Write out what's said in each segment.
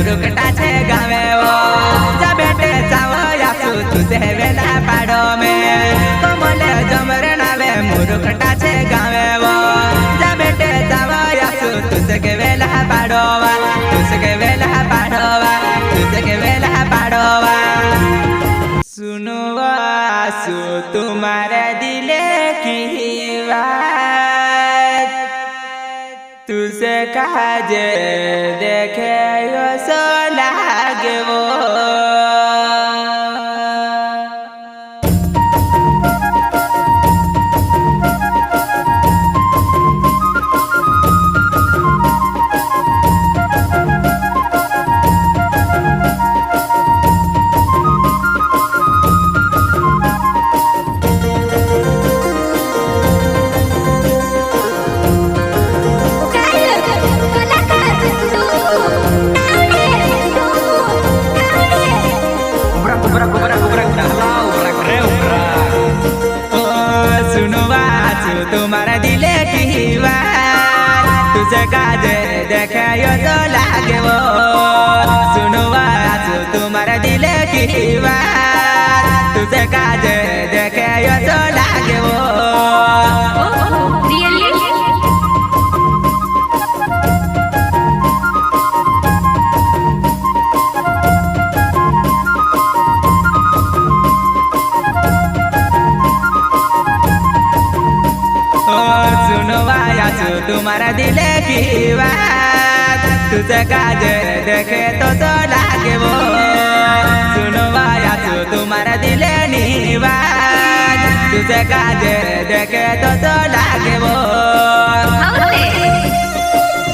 मुरुकटाचे गावे वो जा बेटे चावयासू तुझे वेला पाडो में कमले जमरे नावे मुरुकटाचे गावे वो जा बेटे चावयासू तुझे के वेला पाडोवा तुझे के वेला पाडोवा तुझे के वेला पाडोवा सुनो आसू तुम्हारे दिले की बात तुझे काजे देखे यो सो लागे वो तुम्हारा दिले की बात तुझे काजे देखे यो तो लागे वो सुनो आसू तुम्हारा दिले की बात तुझे काजे देखे यो तो लागे वो तुम्हारा दिले की बात तुझे काजे देखे तो लागे वो सुनो आसू तुम्हारा दिले नी बात तुझे काजे देखे तो लागे वो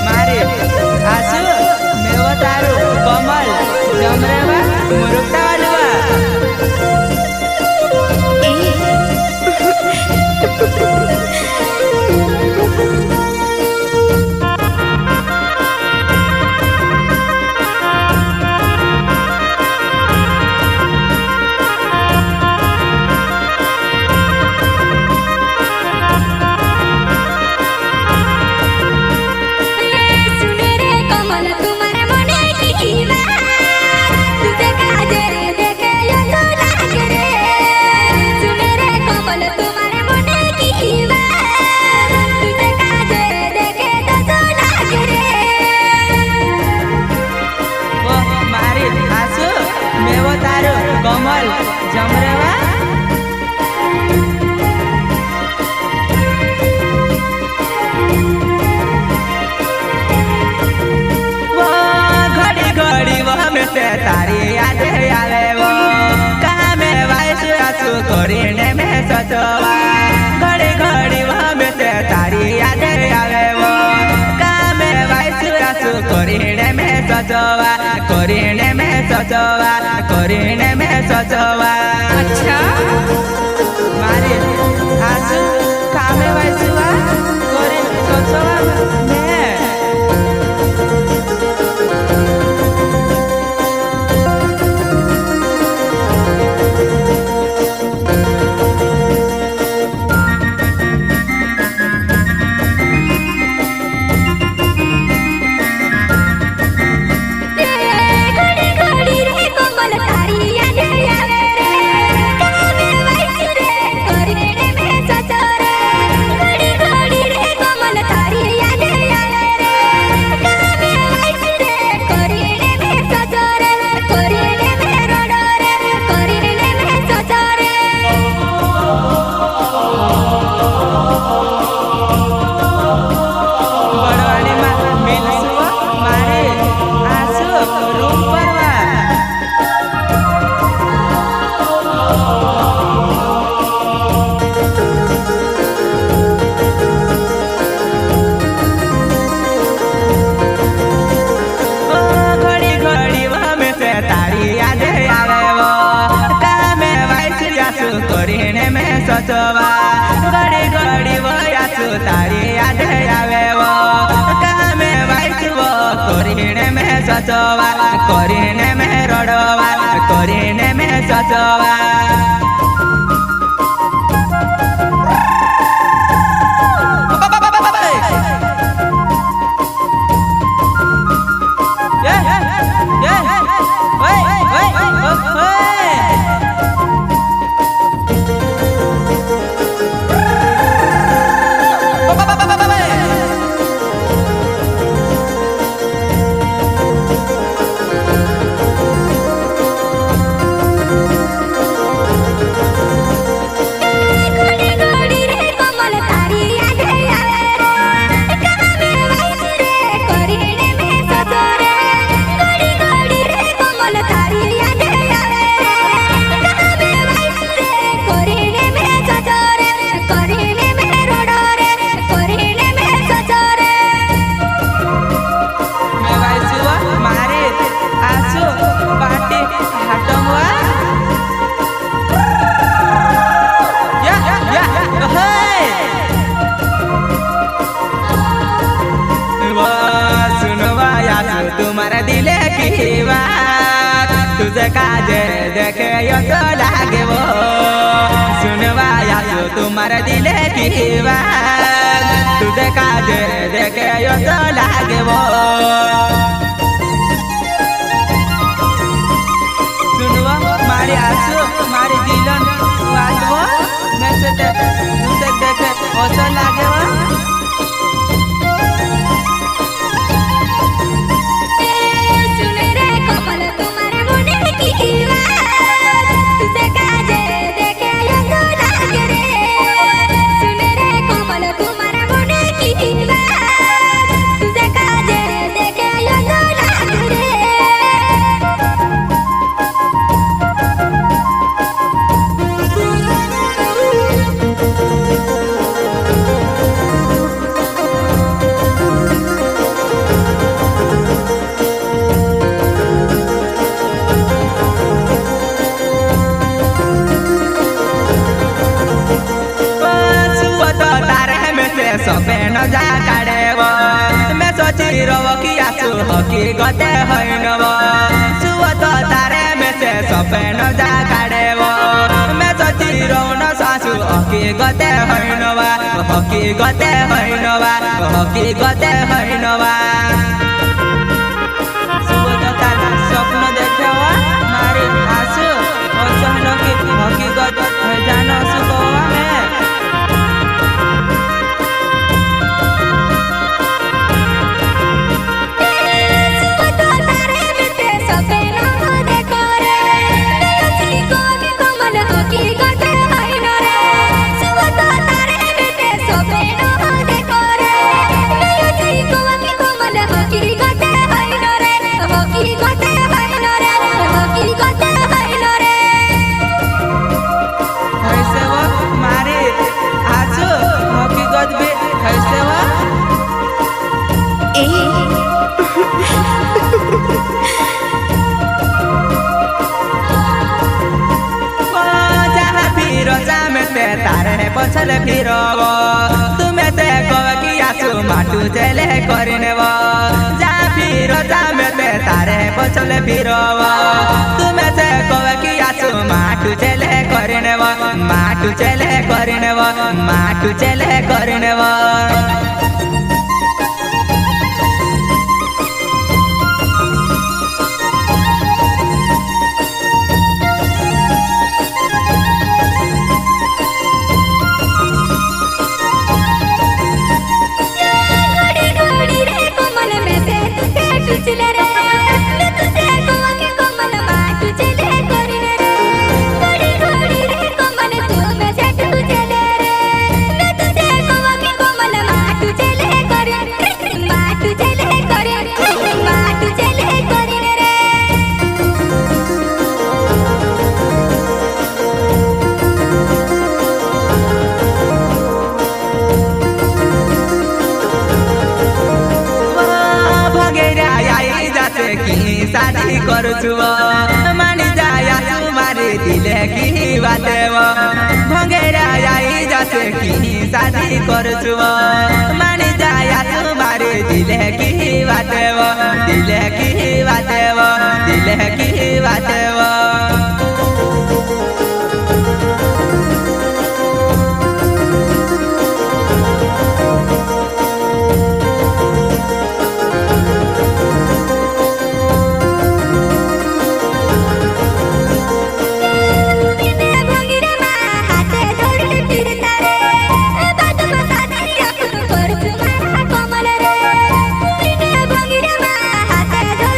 मारी आसू मेवो तारू कमल जमरेवा मुरुकटा वालवा कमल जमरेवा वो घड़ी घड़ी वो में से तारी याद आवे वो कहाँ में वाइस आसू कोरिने में सचवा घड़ी घड़ी वो में से तारी याद आवे वो कहाँ में वाइस आसू कोरिने में सचवा कोरिने में सचवा कोरिने में सचवा अच्छा मारी आसू कामे वाइसुवा कोरी सचवा में सचवा घड़ी घड़ी वो आसू तारी याद आवे वो कामे वाइस वो कोरिने में सचवा कोरिने में रड़वा कोरिने में सचवा Yeah. तुम्हारा दिले की बात तुझे काजे देखे यो तो लागे वो सुनवा आसू तुम्हारा दिले की बात तुझे काजे देखे यो तो लागे वो सुनवा मारी आसू मारी दिलन वाजवो मैं से तुझे देखे ओ तो लागे वो सबे न जा काढ़े मैं सोची रहो कि आसू हकीकते होइन सुवत तारे में से सबे न जा काढ़े मैं सोची रहो न सासू हकीकते होइन हकीकते होइन हकीकते होइन सुवत तारा स्वप्न देखे मारी आसू हकीकत जान सुको में तारे पछले फिरो तुम्हें से कह कि आसू माटू चले करने जा फिरो जा में तारे पछले फिरो तुम्हें से कह कि आसू माटू चले करने माटू चले करने माटू चले करने शादी करू मानी जाया तुम्हारे दिले की बाते भंगेरा आई जाते की शादी करू मानी जाया तुम्हारे दिले की बाते दिले की बाते दिले की बाते हाथे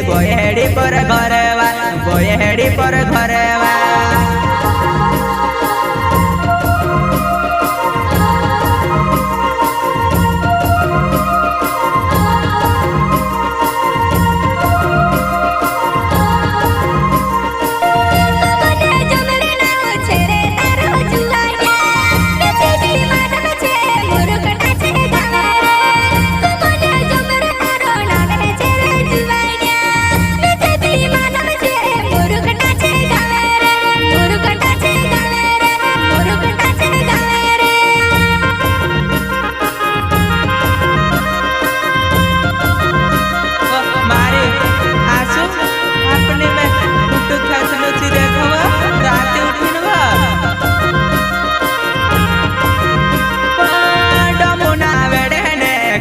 बोहेड़ी पर घरवा बोहेड़ी पर घरवा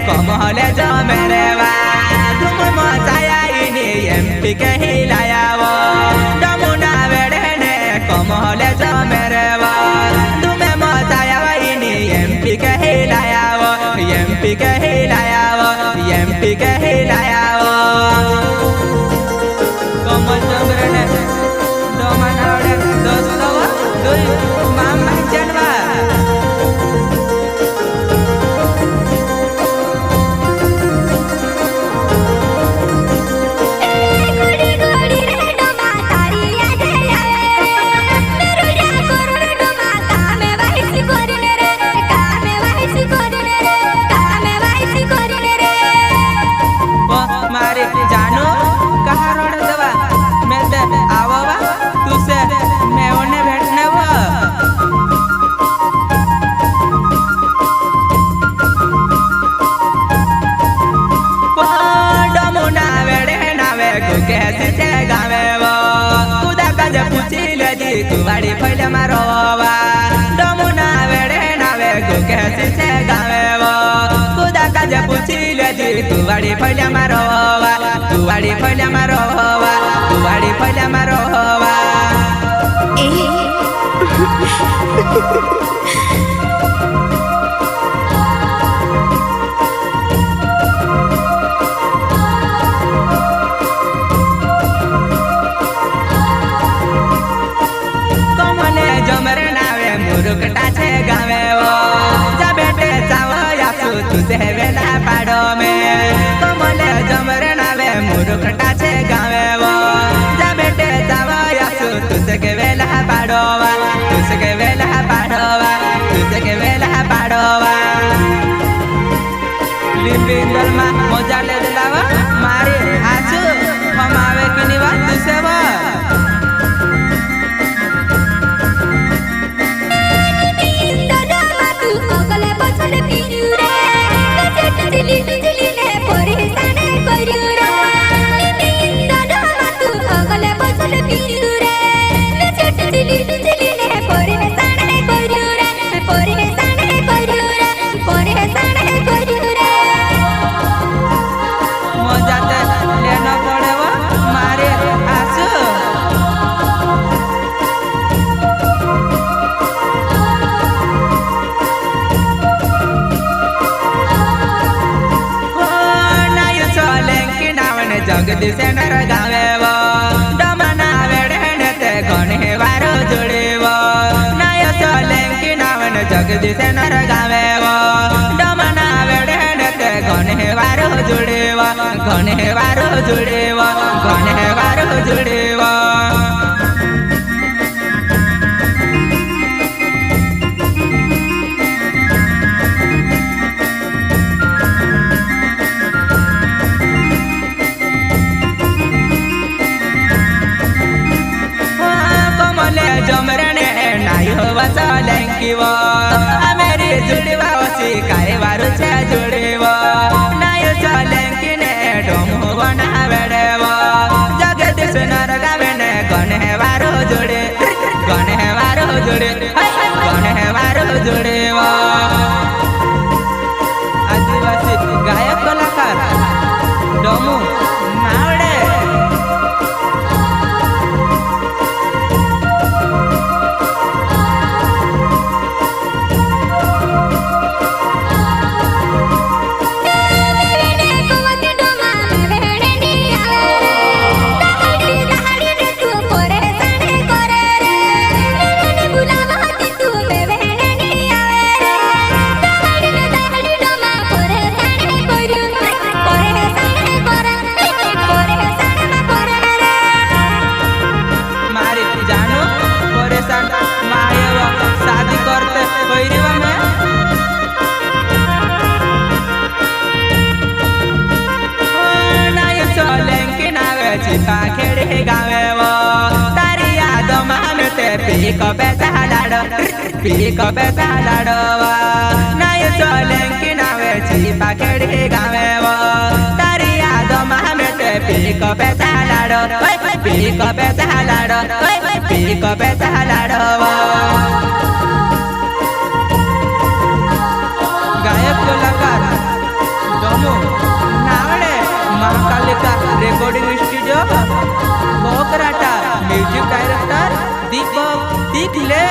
कमल जमेरवा धूम मचाया एमपी के हिलायावो डमुना वेड़ने कमल जमेरवा धूम मचाया एमपी के हिलायावो एमपी के हिलायावो एमपी के हिलायावो कमल जमेरने डमनावड़े दोस्तवा दुई मामा जनवा तुवाड़ी फैले मारोवा डमुना वेड़े नावे गो कैसे से गावेवा खुदा का जब पूछिले जी तुवाड़ी फैले मारोवा तुवाड़ी फैले मारोवा तुवाड़ी फैले मारोवा मुरुकटा छे गावे वो जा बेटे चावो या तुझे वेला पाड़ो में कमले जमरे नावे मुरुकटा छे गावे वो जा बेटे चावो या तुझे के वेला पाड़ोवा तुझे के वेला पाड़ोवा तुझे के वेला पाड़ोवा लिपिंदल मा मजा ले दिलावा मारे आजू हम आवे कि निवा तुझे वो जगदीश नर गावे वो डमना वेड़ने ते गणे वारो जुड़े वो नय सोलंकी नावन जगदीश नर गावे वो डमना वेड़ने ते गणे वारो जुड़े वो गणे वारो जुड़े वो गणे वारो जुड़े वो सोलंकी वो मेरी जुड़वा वसी काय वारू छे जुड़वा नाय सोलंकी ने डोमो बना वेड़े वो जगदीश नर गावे ने गणे वारो जुड़े गणे वारो जुड़े गणे वारो जुड़े वो आदिवासी गायक कलाकार डोमो नावड़े पीक बेचा लाडो पीक बेचा लाडवा नाही चलें की नावेची पाखेडी गावे व तारी याद महामेटे पीक बेचा लाडो पीक बेचा लाडो पीक बेचा लाडवा गायक कलाकार दोनों नावडे महाकालिका रेकॉर्डिंग स्टुडिओ बोकराटा म्युझिक डायरेक्टर दीपक तिकले।